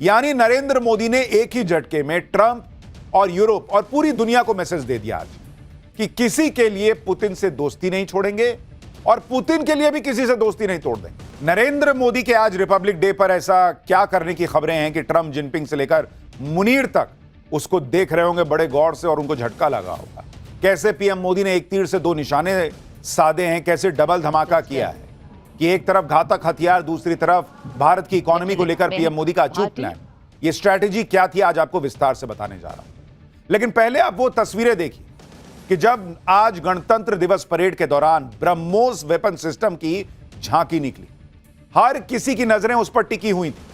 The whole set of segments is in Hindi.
यानी नरेंद्र मोदी ने एक ही झटके में ट्रंप और यूरोप और पूरी दुनिया को मैसेज दे दिया आज कि किसी के लिए पुतिन से दोस्ती नहीं छोड़ेंगे और पुतिन के लिए भी किसी से दोस्ती नहीं तोड़ देंगे। नरेंद्र मोदी के आज रिपब्लिक डे पर ऐसा क्या करने की खबरें हैं कि ट्रंप जिनपिंग से लेकर मुनीर तक उसको देख रहे होंगे बड़े गौर से और उनको झटका लगा होगा। कैसे पीएम मोदी ने एक तीर से दो निशाने साधे हैं, कैसे डबल धमाका किया है कि एक तरफ घातक हथियार, दूसरी तरफ भारत की इकोनॉमी को लेकर पीएम मोदी का अचूक प्लान। ये स्ट्रैटेजी क्या थी आज आपको विस्तार से बताने जा रहा हूं। लेकिन पहले आप वो तस्वीरें देखिए कि जब आज गणतंत्र दिवस परेड के दौरान ब्रह्मोस वेपन सिस्टम की झांकी निकली, हर किसी की नजरें उस पर टिकी हुई थी।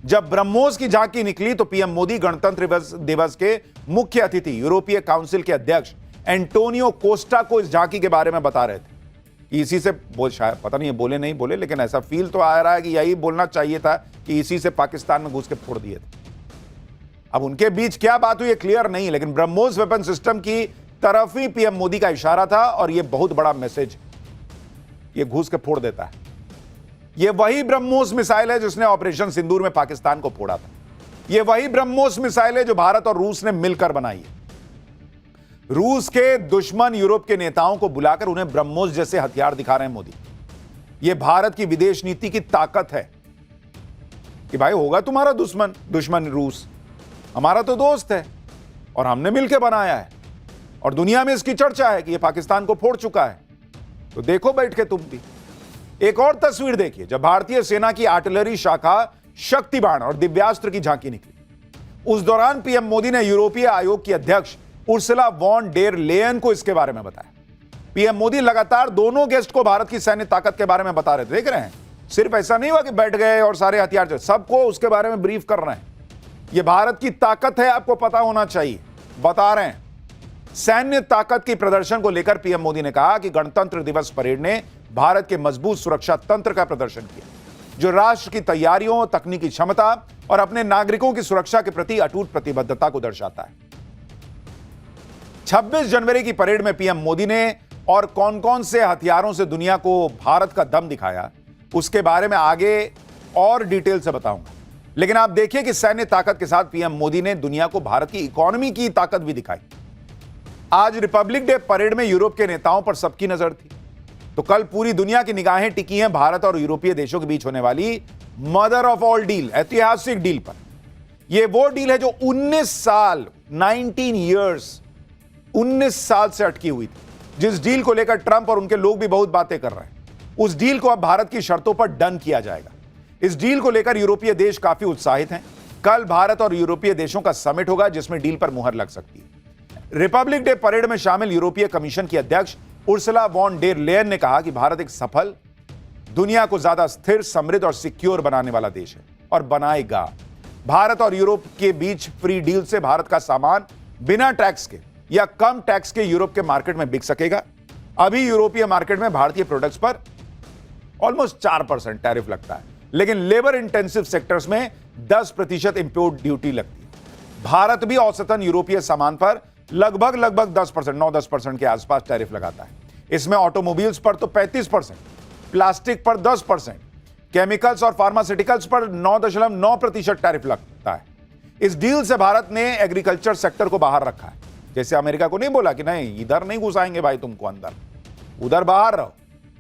जब ब्रह्मोस की झांकी निकली तो पीएम मोदी गणतंत्र दिवस के मुख्य अतिथि यूरोपीय काउंसिल के अध्यक्ष एंटोनियो कोस्टा को इस झांकी के बारे में बता रहे थे। इसी से शायद पता नहीं बोले नहीं बोले, लेकिन ऐसा फील तो आ रहा है कि यही बोलना चाहिए था कि इसी से पाकिस्तान में घुस के फोड़ दिए थे। अब उनके बीच क्या बात हुई क्लियर नहीं, लेकिन ब्रह्मोस वेपन सिस्टम की तरफ ही पीएम मोदी का इशारा था और यह बहुत बड़ा मैसेज, ये घुस के फोड़ देता है। यह वही ब्रह्मोस मिसाइल है जिसने ऑपरेशन सिंदूर में पाकिस्तान को फोड़ा था। यह वही ब्रह्मोस मिसाइल है जो भारत और रूस ने मिलकर बनाई है। रूस के दुश्मन यूरोप के नेताओं को बुलाकर उन्हें ब्रह्मोस जैसे हथियार दिखा रहे हैं मोदी। यह भारत की विदेश नीति की ताकत है कि भाई होगा तुम्हारा दुश्मन रूस, हमारा तो दोस्त है और हमने मिलकर बनाया है और दुनिया में इसकी चर्चा है कि यह पाकिस्तान को फोड़ चुका है, तो देखो बैठ के तुम भी। एक और तस्वीर देखिए जब भारतीय सेना की आर्टिलरी शाखा शक्ति बाण और दिव्यास्त्र की झांकी निकली। उस दौरान पीएम मोदी ने यूरोपीय आयोग की अध्यक्ष उर्सुला वॉन डेर लेयन को इसके बारे में बताया। पीएम मोदी लगातार दोनों गेस्ट को भारत की सैन्य ताकत के बारे में बता रहे थे। देख रहे हैं, सिर्फ ऐसा नहीं हुआ कि बैठ गए और सारे हथियार, सबको उसके बारे में ब्रीफ कर रहे हैं। यह भारत की ताकत है, आपको पता होना चाहिए, बता रहे हैं। सैन्य ताकत की प्रदर्शन को लेकर पीएम मोदी ने कहा कि गणतंत्र दिवस परेड ने भारत के मजबूत सुरक्षा तंत्र का प्रदर्शन किया, जो राष्ट्र की तैयारियों, तकनीकी क्षमता और अपने नागरिकों की सुरक्षा के प्रति अटूट प्रतिबद्धता को दर्शाता है। 26 जनवरी की परेड में पीएम मोदी ने और कौन कौन से हथियारों से दुनिया को भारत का दम दिखाया, उसके बारे में आगे और डिटेल से बताऊंगा। लेकिन आप देखिए कि सैन्य ताकत के साथ पीएम मोदी ने दुनिया को भारत की इकोनॉमी की ताकत भी दिखाई। आज रिपब्लिक डे परेड में यूरोप के नेताओं पर सबकी नजर थी, तो कल पूरी दुनिया की निगाहें टिकी हैं भारत और यूरोपीय देशों के बीच होने वाली मदर ऑफ ऑल डील, ऐतिहासिक डील पर। यह वो डील है जो 19 साल से अटकी हुई थी, जिस डील को लेकर ट्रंप और उनके लोग भी बहुत बातें कर रहे हैं। उस डील को अब भारत की शर्तों पर डन किया जाएगा। इस डील को लेकर यूरोपीय देश काफी उत्साहित हैं। कल भारत और यूरोपीय देशों का समिट होगा जिसमें डील पर मुहर लग सकती है। रिपब्लिक डे परेड में शामिल यूरोपीय कमीशन की अध्यक्ष उर्सुला वॉन डेर लेयन ने कहा कि भारत एक सफल, दुनिया को ज्यादा स्थिर, समृद्ध और सिक्योर बनाने वाला देश है और बनाएगा। भारत और यूरोप के बीच फ्री डील से भारत का सामान बिना टैक्स के या कम टैक्स के यूरोप के मार्केट में बिक सकेगा। अभी यूरोपीय मार्केट में भारतीय प्रोडक्ट्स पर ऑलमोस्ट 4% टैरिफ लगता है, लेकिन लेबर इंटेंसिव सेक्टर्स में 10% इंपोर्ट ड्यूटी लगती है। भारत भी औसतन यूरोपीय सामान पर लगभग 10%, 9-10% के आसपास टैरिफ लगाता है। इसमें ऑटोमोबाइल्स पर तो 35%, प्लास्टिक पर 10%, केमिकल्स और फार्मास्यूटिकल्स पर 9.9% टैरिफ लगता है। इस डील से भारत ने एग्रीकल्चर सेक्टर को बाहर रखा है। जैसे अमेरिका को नहीं बोला कि नहीं, इधर नहीं घुसाएंगे भाई तुमको, अंदर, उधर बाहर रहो,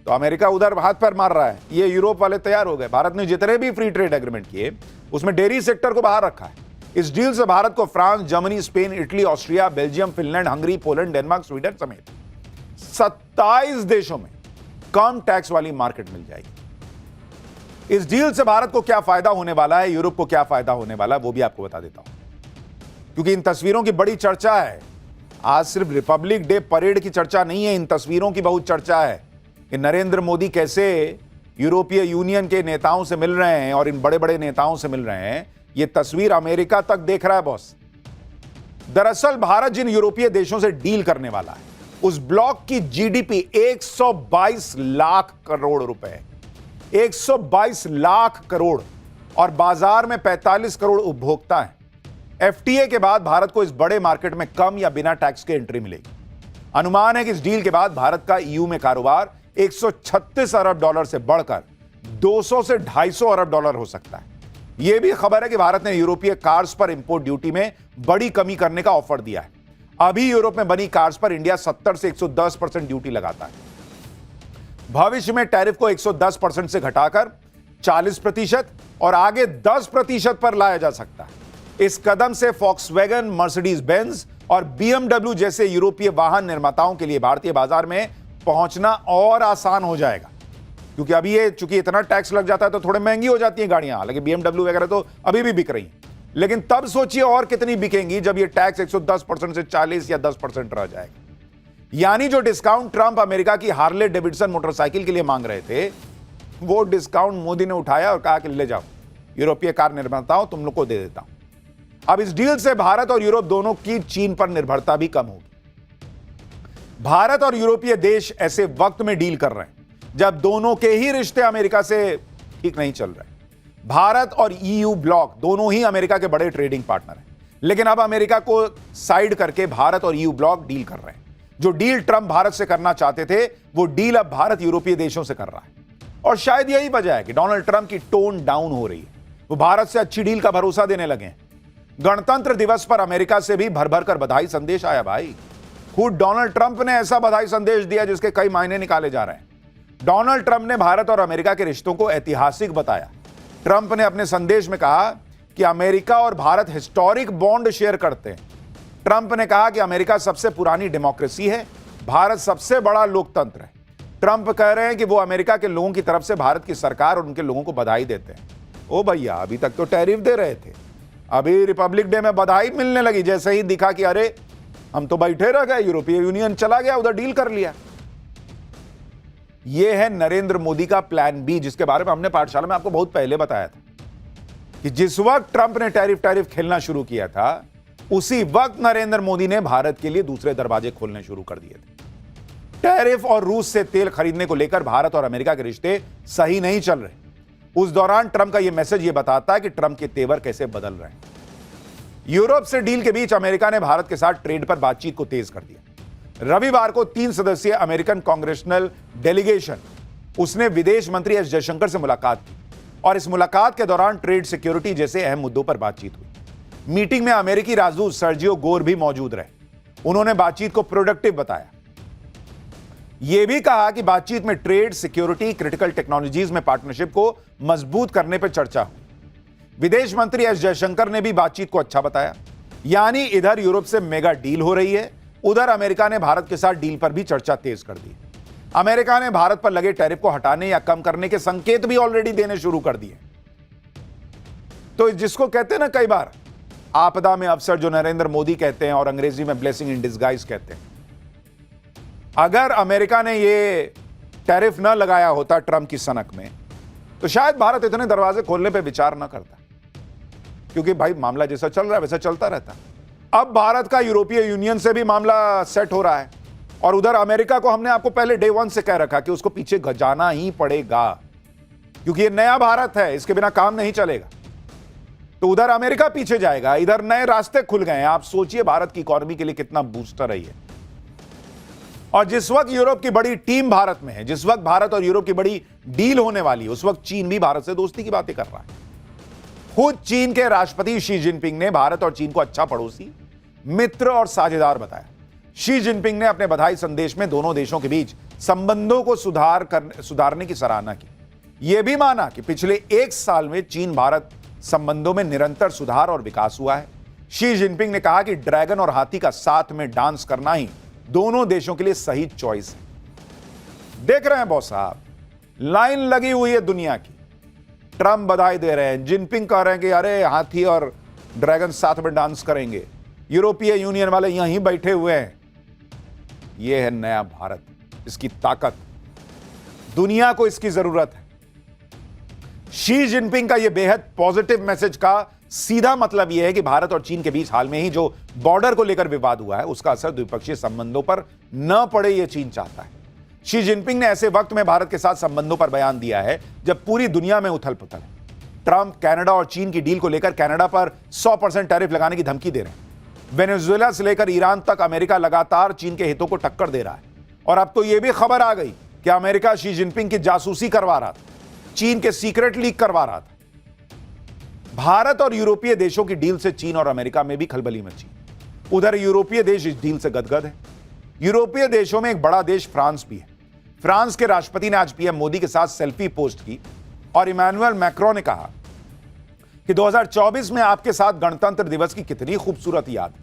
तो अमेरिका उधर हाथ पैर मार रहा है। ये यूरोप वाले तैयार हो गए। भारत ने जितने भी फ्री ट्रेड एग्रीमेंट किए उसमें डेयरी सेक्टर को बाहर रखा है। इस डील से भारत को France, Germany, Spain, Italy, Austria, Belgium, Finland, Hungary, Poland, Denmark, Sweden समेत 27 देशों में कम टैक्स वाली मार्केट मिल जाएगी। इस डील से भारत को क्या फायदा होने वाला है, यूरोप को क्या फायदा होने वाला है, वो भी आपको बता देता हूं, क्योंकि इन तस्वीरों की बड़ी चर्चा है। आज सिर्फ रिपब्लिक डे परेड की चर्चा नहीं है, इन तस्वीरों की बहुत चर्चा है कि नरेंद्र मोदी कैसे यूरोपीय यूनियन के नेताओं से मिल रहे हैं और इन बड़े बड़े नेताओं से मिल रहे हैं। यह तस्वीर अमेरिका तक देख रहा है बॉस। दरअसल भारत जिन यूरोपीय देशों से डील करने वाला है, उस ब्लॉक की जीडीपी 122 लाख करोड़ रुपए, 122 लाख करोड़, और बाजार में 45 करोड़ उपभोक्ता हैं। एफटीए के बाद भारत को इस बड़े मार्केट में कम या बिना टैक्स के एंट्री मिलेगी। अनुमान है कि इस डील के बाद भारत का ईयू में कारोबार 136 अरब डॉलर से बढ़कर 200 से 250 अरब डॉलर हो सकता है। यह भी खबर है कि भारत ने यूरोपीय कार्स पर इंपोर्ट ड्यूटी में बड़ी कमी करने का ऑफर दिया है। अभी यूरोप में बनी कार्स पर इंडिया 70 से 110% ड्यूटी लगाता है। भविष्य में टैरिफ को 110% से घटाकर 40% और आगे 10% पर लाया जा सकता है। इस कदम से फॉक्सवैगन, मर्सिडीज बेंज और BMW जैसे यूरोपीय वाहन निर्माताओं के लिए भारतीय बाजार में पहुंचना और आसान हो जाएगा, क्योंकि अभी ये चूंकि इतना टैक्स लग जाता है तो थोड़ी महंगी हो जाती हैं गाड़ियां। हालांकि BMW वगैरह तो अभी भी बिक रही हैं, लेकिन तब सोचिए और कितनी बिकेंगी जब ये टैक्स 110% से 40 या 10% रह जाएगा। यानी जो डिस्काउंट ट्रंप अमेरिका की हार्ले डेविडसन मोटरसाइकिल के लिए मांग रहे थे, वो डिस्काउंट मोदी ने उठाया और कहा कि ले जाओ यूरोपीय कार निर्माताओं, तुम लोग को दे देता हूं। अब इस डील से भारत और यूरोप दोनों की चीन पर निर्भरता भी कम होगी। भारत और यूरोपीय देश ऐसे वक्त में डील कर रहे हैं जब दोनों के ही रिश्ते अमेरिका से ठीक नहीं चल रहे। भारत और EU ब्लॉक दोनों ही अमेरिका के बड़े ट्रेडिंग पार्टनर हैं, लेकिन अब अमेरिका को साइड करके भारत और EU ब्लॉक डील कर रहे हैं। जो डील ट्रंप भारत से करना चाहते थे, वो डील अब भारत यूरोपीय देशों से कर रहा है। और शायद यही वजह है कि डोनाल्ड ट्रंप की टोन डाउन हो रही है। वो भारत से अच्छी डील का भरोसा देने लगे हैं। गणतंत्र दिवस पर अमेरिका से भी भर भर कर बधाई संदेश आया भाई। खुद डोनाल्ड ट्रंप ने ऐसा बधाई संदेश दिया जिसके कई मायने निकाले जा रहे हैं। डोनाल्ड ट्रंप ने भारत और अमेरिका के रिश्तों को ऐतिहासिक बताया। ट्रंप ने अपने संदेश में कहा कि अमेरिका और भारत हिस्टोरिक बॉन्ड शेयर करते हैं। ट्रंप ने कहा कि अमेरिका सबसे पुरानी डेमोक्रेसी है, भारत सबसे बड़ा लोकतंत्र है। ट्रंप कह रहे हैं कि वो अमेरिका के लोगों की तरफ से भारत की सरकार और उनके लोगों को बधाई देते हैं। ओ भैया, अभी तक तो टैरिफ दे रहे थे, अभी रिपब्लिक डे में बधाई मिलने लगी जैसे ही दिखा कि अरे हम तो बैठे रह गए, यूरोपीय यूनियन चला गया, उधर डील कर लिया। यह है नरेंद्र मोदी का प्लान बी, जिसके बारे में हमने पाठशाला में आपको बहुत पहले बताया था कि जिस वक्त ट्रंप ने टैरिफ खेलना शुरू किया था, उसी वक्त नरेंद्र मोदी ने भारत के लिए दूसरे दरवाजे खोलने शुरू कर दिए थे। टैरिफ और रूस से तेल खरीदने को लेकर भारत और अमेरिका के रिश्ते सही नहीं चल रहे। उस दौरान ट्रंप का यह मैसेज यह बताता है कि ट्रंप के तेवर कैसे बदल रहे हैं। यूरोप से डील के बीच अमेरिका ने भारत के साथ ट्रेड पर बातचीत को तेज कर दिया। रविवार को 3 सदस्यीय अमेरिकन कांग्रेशनल डेलीगेशन, उसने विदेश मंत्री एस जयशंकर से मुलाकात की और इस मुलाकात के दौरान ट्रेड, सिक्योरिटी जैसे अहम मुद्दों पर बातचीत हुई। मीटिंग में अमेरिकी राजदूत सर्जियो गोर भी मौजूद रहे। उन्होंने बातचीत को प्रोडक्टिव बताया। यह भी कहा कि बातचीत में ट्रेड, सिक्योरिटी, क्रिटिकल टेक्नोलॉजीज में पार्टनरशिप को मजबूत करने पर चर्चा हुई। विदेश मंत्री एस जयशंकर ने भी बातचीत को अच्छा बताया। यानी इधर यूरोप से मेगा डील हो रही है, उधर अमेरिका ने भारत के साथ डील पर भी चर्चा तेज कर दी। अमेरिका ने भारत पर लगे टैरिफ को हटाने या कम करने के संकेत भी ऑलरेडी देने शुरू कर दिए। तो जिसको कहते हैं ना कई बार आपदा में अवसर, जो नरेंद्र मोदी कहते हैं और अंग्रेजी में ब्लेसिंग इन डिस्गाइज कहते हैं, अगर अमेरिका ने ये टैरिफ ना लगाया होता ट्रंप की सनक में, तो शायद भारत इतने दरवाजे खोलने पे विचार ना करता, क्योंकि भाई मामला जैसा चल रहा है वैसा चलता रहता। अब भारत का यूरोपीय यूनियन से भी मामला सेट हो रहा है और उधर अमेरिका को हमने आपको पहले डे 1 से कह रखा कि उसको पीछे जाना ही पड़ेगा, क्योंकि ये नया भारत है, इसके बिना काम नहीं चलेगा। तो उधर अमेरिका पीछे जाएगा, इधर नए रास्ते खुल गए हैं। आप सोचिए भारत की इकोनॉमी के लिए कितना बूस्टर है ये। और जिस वक्त यूरोप की बड़ी टीम भारत में है, जिस वक्त भारत और यूरोप की बड़ी डील होने वाली है, उस वक्त चीन भी भारत से दोस्ती की बातें कर रहा है। खुद चीन के राष्ट्रपति शी जिनपिंग ने भारत और चीन को अच्छा पड़ोसी, मित्र और साझेदार बताया। शी जिनपिंग ने अपने बधाई संदेश में दोनों देशों के बीच संबंधों को सुधारने की सराहना की। यह भी माना कि पिछले 1 साल में चीन भारत संबंधों में निरंतर सुधार और विकास हुआ है। शी जिनपिंग ने कहा कि ड्रैगन और हाथी का साथ में डांस करना ही दोनों देशों के लिए सही चॉइस है। देख रहे हैं बॉस साहब, लाइन लगी हुई है दुनिया की। ट्रंप बधाई दे रहे हैं, जिनपिंग कह रहे हैं कि अरे हाथी और ड्रैगन साथ में डांस करेंगे, यूरोपीय यूनियन वाले यहीं बैठे हुए हैं। यह है नया भारत, इसकी ताकत, दुनिया को इसकी जरूरत है। शी जिनपिंग का यह बेहद पॉजिटिव मैसेज का सीधा मतलब यह है कि भारत और चीन के बीच हाल में ही जो बॉर्डर को लेकर विवाद हुआ है, उसका असर द्विपक्षीय संबंधों पर न पड़े, यह चीन चाहता है। शी जिनपिंग ने ऐसे वक्त में भारत के साथ संबंधों पर बयान दिया है जब पूरी दुनिया में उथल पुथल है। ट्रंप कनाडा और चीन की डील को लेकर कनाडा पर 100% टैरिफ लगाने की धमकी दे रहे हैं। वेनेजुएला से लेकर ईरान तक अमेरिका लगातार चीन के हितों को टक्कर दे रहा है। और अब तो यह भी खबर आ गई कि अमेरिका शी जिनपिंग की जासूसी करवा रहा था, चीन के सीक्रेट लीक करवा रहा था। भारत और यूरोपीय देशों की डील से चीन और अमेरिका में भी खलबली मची। उधर यूरोपीय देश इस डील से गदगद है। यूरोपीय देशों में एक बड़ा देश फ्रांस भी है। फ्रांस के राष्ट्रपति ने आज पीएम मोदी के साथ सेल्फी पोस्ट की और इमैनुअल मैक्रों ने कहा कि 2024 में आपके साथ गणतंत्र दिवस की कितनी खूबसूरत याद।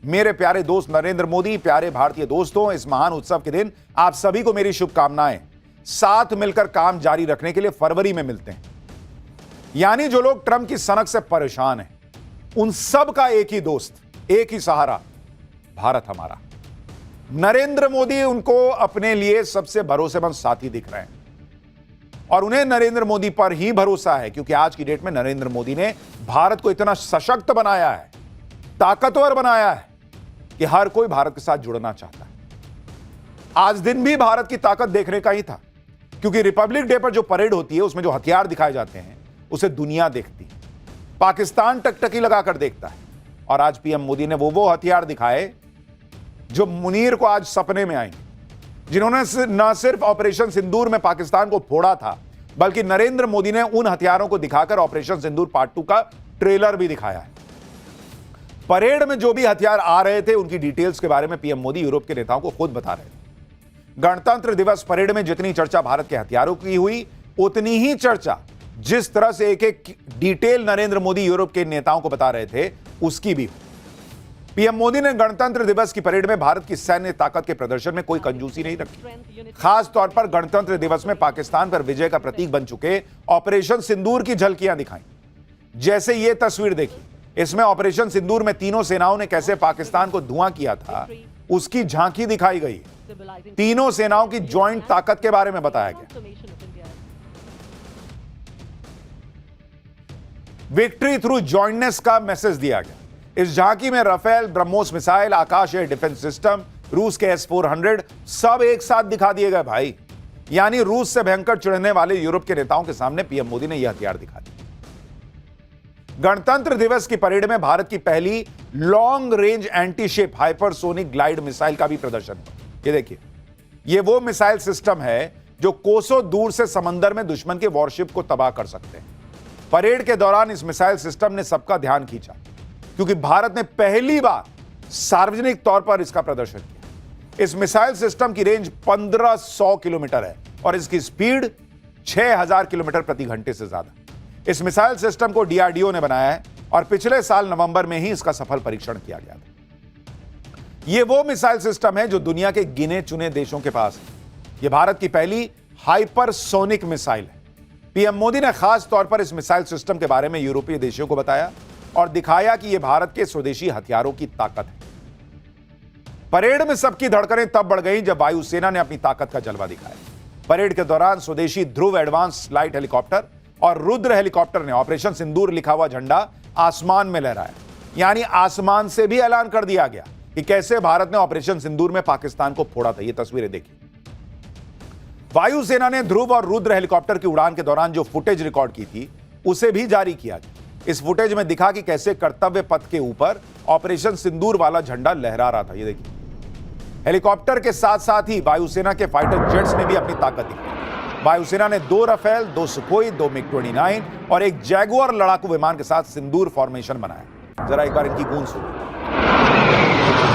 मेरे प्यारे दोस्त नरेंद्र मोदी, प्यारे भारतीय दोस्तों, इस महान उत्सव के दिन आप सभी को मेरी शुभकामनाएं। साथ मिलकर काम जारी रखने के लिए फरवरी में मिलते हैं। यानी जो लोग ट्रंप की सनक से परेशान हैं, उन सब का एक ही दोस्त, एक ही सहारा, भारत हमारा। नरेंद्र मोदी उनको अपने लिए सबसे भरोसेमंद साथी दिख रहे हैं और उन्हें नरेंद्र मोदी पर ही भरोसा है, क्योंकि आज की डेट में नरेंद्र मोदी ने भारत को इतना सशक्त बनाया है, ताकतवर बनाया है कि हर कोई भारत के साथ जुड़ना चाहता है। आज दिन भी भारत की ताकत देखने का ही था, क्योंकि रिपब्लिक डे पर जो परेड होती है उसमें जो हथियार दिखाए जाते हैं उसे दुनिया देखती है। पाकिस्तान टकटकी लगाकर देखता है और आज पीएम मोदी ने वो हथियार दिखाए जो मुनीर को आज सपने में आएंगे, जिन्होंने न सिर्फ ऑपरेशन सिंदूर में पाकिस्तान को फोड़ा था, बल्कि नरेंद्र मोदी ने उन हथियारों को दिखाकर ऑपरेशन सिंदूर पार्ट 2 का ट्रेलर भी दिखाया है। परेड में जो भी हथियार आ रहे थे उनकी डिटेल्स के बारे में पीएम मोदी यूरोप के नेताओं को खुद बता रहे थे। गणतंत्र दिवस परेड में जितनी चर्चा भारत के हथियारों की हुई, उतनी ही चर्चा जिस तरह से एक एक डिटेल नरेंद्र मोदी यूरोप के नेताओं को बता रहे थे उसकी भी। पीएम मोदी ने गणतंत्र दिवस की परेड में भारत की सैन्य ताकत के प्रदर्शन में कोई कंजूसी नहीं रखी। खास तौर पर गणतंत्र दिवस में पाकिस्तान पर विजय का प्रतीक बन चुके ऑपरेशन सिंदूर की झलकियां दिखाई। जैसे ये तस्वीर देखी, इसमें ऑपरेशन सिंदूर में तीनों सेनाओं ने कैसे पाकिस्तान को धुआं किया था, उसकी झांकी दिखाई गई। तीनों सेनाओं की ज्वाइंट ताकत के बारे में बताया गया। विक्ट्री थ्रू जॉइंटनेस का मैसेज दिया गया। इस झांकी में राफेल, ब्रह्मोस मिसाइल, आकाश एयर डिफेंस सिस्टम, रूस के S-400 सब एक साथ दिखा दिए गए भाई। यानी रूस से भयंकर चिढ़ने वाले यूरोप के नेताओं के सामने पीएम मोदी ने यह हथियार दिखा दिया। गणतंत्र दिवस की परेड में भारत की पहली long range anti ship hypersonic glide missile का भी प्रदर्शन हुआ। ये देखिए, ये वो मिसाइल सिस्टम है जो कोसों दूर से समंदर में दुश्मन के वॉरशिप को तबाह कर सकते हैं। परेड के दौरान इस मिसाइल सिस्टम ने सबका ध्यान खींचा, क्योंकि भारत ने पहली बार सार्वजनिक तौर पर इसका प्रदर्शन किया। इस मिसाइल सिस्टम की रेंज 1500 किलोमीटर है और इसकी स्पीड 6000 किलोमीटर प्रति घंटे से ज्यादा। इस मिसाइल सिस्टम को डीआरडीओ ने बनाया है और पिछले साल नवंबर में ही इसका सफल परीक्षण किया गया था। यह वो मिसाइल सिस्टम है जो दुनिया के गिने चुने देशों के पास है। यह भारत की पहली हाइपरसोनिक मिसाइल है। पीएम मोदी ने खास तौर पर इस मिसाइल सिस्टम के बारे में यूरोपीय देशों को बताया और दिखाया कि यह भारत के स्वदेशी हथियारों की ताकत है। परेड में सबकी धड़कनें तब बढ़ गईं जब वायुसेना ने अपनी ताकत का जलवा दिखाया। परेड के दौरान स्वदेशी ध्रुव एडवांस लाइट हेलीकॉप्टर और रुद्र हेलीकॉप्टर ने ऑपरेशन सिंदूर लिखा हुआ झंडा आसमान में लहराया। यानी आसमान से भी ऐलान कर दिया गया कि कैसे भारत ने ऑपरेशन सिंदूर में पाकिस्तान को फोड़ा था। ये तस्वीरें देखिए। वायुसेना ने ध्रुव और रुद्र हेलीकॉप्टर की उड़ान के दौरान जो फुटेज रिकॉर्ड की थी उसे भी जारी किया गया। इस फुटेज में दिखा कि कैसे कर्तव्य पथ के ऊपर ऑपरेशन सिंदूर वाला झंडा लहरा रहा था। ये देखिए, हेलीकॉप्टर के साथ साथ ही वायुसेना के फाइटर जेट्स ने भी अपनी ताकत दिखाई। वायुसेना ने 2 राफेल, 2 सुखोई, 2 MiG-29 और एक जैगुआर लड़ाकू विमान के साथ सिंदूर फॉर्मेशन बनाया। जरा एक बार इनकी गूंज सुनिए।